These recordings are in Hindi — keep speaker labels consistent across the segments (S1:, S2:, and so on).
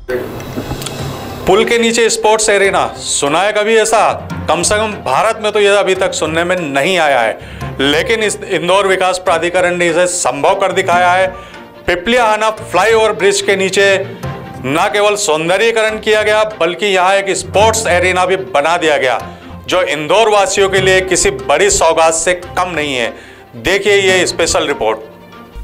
S1: पुल के नीचे स्पोर्ट्स एरिना, सुना है कभी ऐसा? कम से कम भारत में तो यह अभी तक सुनने में नहीं आया है, लेकिन इस इंदौर विकास प्राधिकरण ने इसे संभव कर दिखाया है। पिपलियाहाना फ्लाईओवर ब्रिज के नीचे न केवल सौंदर्यीकरण किया गया, बल्कि यहाँ एक स्पोर्ट्स एरिना भी बना दिया गया, जो इंदौर वासियों के लिए किसी बड़ी सौगात से कम नहीं है। देखिए ये स्पेशल रिपोर्ट।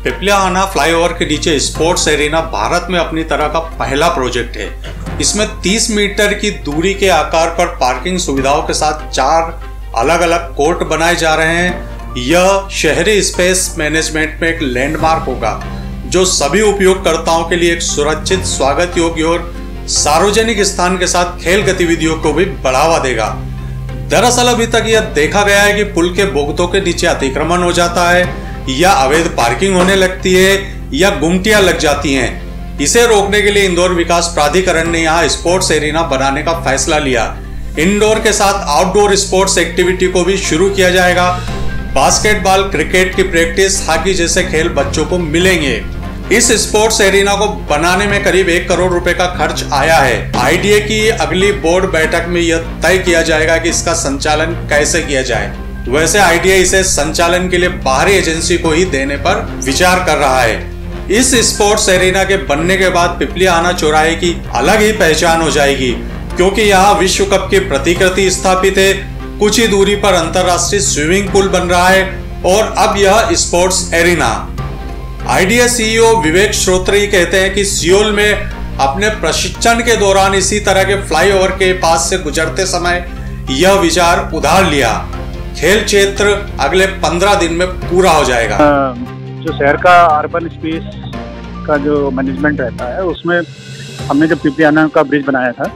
S1: पिपलियाहाना फ्लाईओवर के नीचे स्पोर्ट्स एरिना भारत में अपनी तरह का पहला प्रोजेक्ट है। इसमें 30 मीटर की दूरी के आकार पर पार्किंग सुविधाओं के साथ 4 अलग अलग कोर्ट बनाए जा रहे हैं। यह शहरी स्पेस मैनेजमेंट में एक लैंडमार्क होगा, जो सभी उपयोगकर्ताओं के लिए एक सुरक्षित, स्वागत योग्य और सार्वजनिक स्थान के साथ खेल गतिविधियों को भी बढ़ावा देगा। दरअसल अभी तक यह देखा गया है कि पुल के बोगदों के नीचे अतिक्रमण हो जाता है, या अवैध पार्किंग होने लगती है, या गुमटियां लग जाती हैं। इसे रोकने के लिए इंदौर विकास प्राधिकरण ने यहाँ स्पोर्ट्स एरिना बनाने का फैसला लिया। इंडोर के साथ आउटडोर स्पोर्ट्स एक्टिविटी को भी शुरू किया जाएगा। बास्केटबॉल, क्रिकेट की प्रैक्टिस, हॉकी जैसे खेल बच्चों को मिलेंगे। इस स्पोर्ट्स एरिना को बनाने में करीब 1 करोड़ रुपए का खर्च आया है। आईडीए की अगली बोर्ड बैठक में यह तय किया जाएगा कि इसका संचालन कैसे किया जाए। वैसे आईडीए इसे संचालन के लिए बाहरी एजेंसी को ही देने पर विचार कर रहा है। इस स्पोर्ट्स एरिना के बनने के बाद पिपलियाहाना चौराहे की अलग ही पहचान हो जाएगी, क्योंकि यहाँ विश्व कप की प्रतिकृति स्थापित है। कुछ ही दूरी पर अंतरराष्ट्रीय स्विमिंग पूल बन रहा है और अब यह स्पोर्ट्स एरिना। आईडीए सीईओ विवेक श्रोत्री कहते हैं कि सियोल में अपने प्रशिक्षण के दौरान इसी तरह के फ्लाईओवर के पास से गुजरते समय यह विचार उधार लिया। खेल क्षेत्र अगले 15 दिन में पूरा हो जाएगा।
S2: जो शहर का अर्बन स्पेस का जो मैनेजमेंट रहता है, उसमें हमने जब पिपलियाहाना का ब्रिज बनाया था,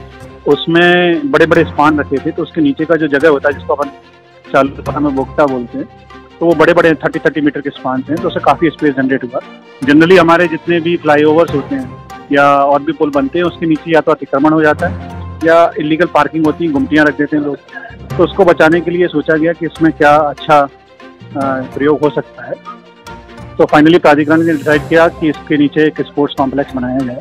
S2: उसमें बड़े बड़े स्पान रखे थे। तो उसके नीचे का जो जगह होता है, जिसको अपन चालू भाषा में बोगटा बोलते हैं, तो वो बड़े बड़े 30 मीटर के स्पान हैं। तो उससे काफ़ी स्पेस जनरेट हुआ। जनरली हमारे जितने भी फ्लाईओवर्स होते हैं या और भी पुल बनते हैं, उसके नीचे या तो अतिक्रमण हो जाता है या इलीगल पार्किंग होती है, गुमटियाँ रख देते हैं लोग। तो उसको बचाने के लिए सोचा गया कि इसमें क्या अच्छा प्रयोग हो सकता है। तो फाइनली प्राधिकरण ने डिसाइड किया कि इसके नीचे एक स्पोर्ट्स कॉम्प्लेक्स बनाया जाए।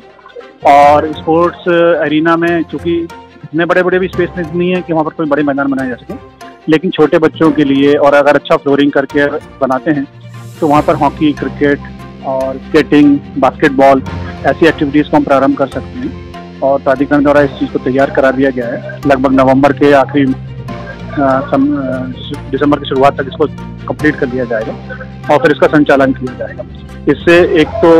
S2: और स्पोर्ट्स एरिना में चूँकि इतने बड़े बड़े भी स्पेस नहीं है कि वहाँ पर कोई बड़े मैदान बनाए जा सके, लेकिन छोटे बच्चों के लिए और अगर अच्छा फ्लोरिंग करके बनाते हैं तो वहाँ पर हॉकी, क्रिकेट और स्केटिंग, बास्केटबॉल ऐसी एक्टिविटीज़ को हम प्रारंभ कर सकते हैं। और प्राधिकरण द्वारा इस चीज़ को तैयार करा दिया गया है। लगभग नवंबर के आखिरी दिसंबर की शुरुआत तक इसको कंप्लीट कर दिया जाएगा और फिर इसका संचालन किया जाएगा। इससे एक तो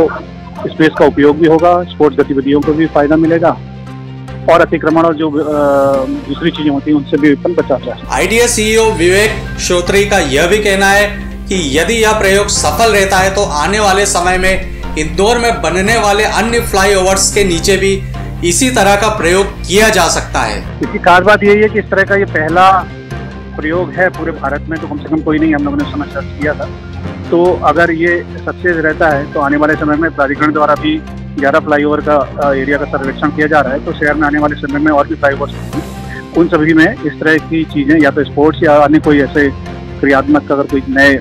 S2: स्पेस का उपयोग भी होगा, स्पोर्ट्स गतिविधियों को भी फायदा मिलेगा और अतिक्रमण और जो दूसरी चीजें होती हैं उनसे भी बचा जाए।
S1: आईडीए सीईओ विवेक श्रोत्री का यह भी कहना है कि यदि यह प्रयोग सफल रहता है तो आने वाले समय में इंदौर में बनने वाले अन्य फ्लाईओवर्स के नीचे भी इसी तरह का प्रयोग किया जा सकता है।
S2: इसकी खास बात यही है कि इस तरह का ये पहला प्रयोग है पूरे भारत में, तो कम से कम कोई नहीं हम लोगों ने समय सर्च किया था। तो अगर ये सक्सेस रहता है तो आने वाले समय में प्राधिकरण द्वारा भी 11 फ्लाईओवर का एरिया का सर्वेक्षण किया जा रहा है। तो शहर में आने वाले समय में और भी फ्लाईओवर्स होंगे, उन सभी में इस तरह की चीज़ें या तो स्पोर्ट्स या अन्य कोई ऐसे क्रियात्मक अगर कोई नए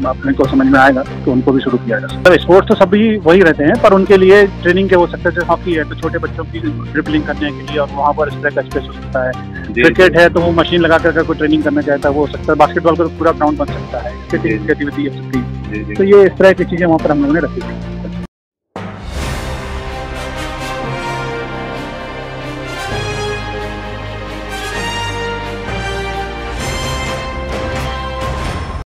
S2: अपने को समझ में आएगा तो उनको भी शुरू किया जा सकता है। स्पोर्ट्स तो सभी वही रहते हैं, पर उनके लिए ट्रेनिंग के हो सकते हैं। जैसे हॉकी है तो छोटे बच्चों की ड्रिबलिंग करने के लिए और वहाँ पर इस तरह का स्पेस हो सकता है। क्रिकेट है तो वो मशीन लगा कर कोई ट्रेनिंग करना चाहता है वो हो सकता है। बास्केटबॉल का पूरा ग्राउंड बन सकता है, गतिविधि हो सकती है। तो ये इस तरह की चीज़ें वहाँ पर हम लोगों ने रखी थी।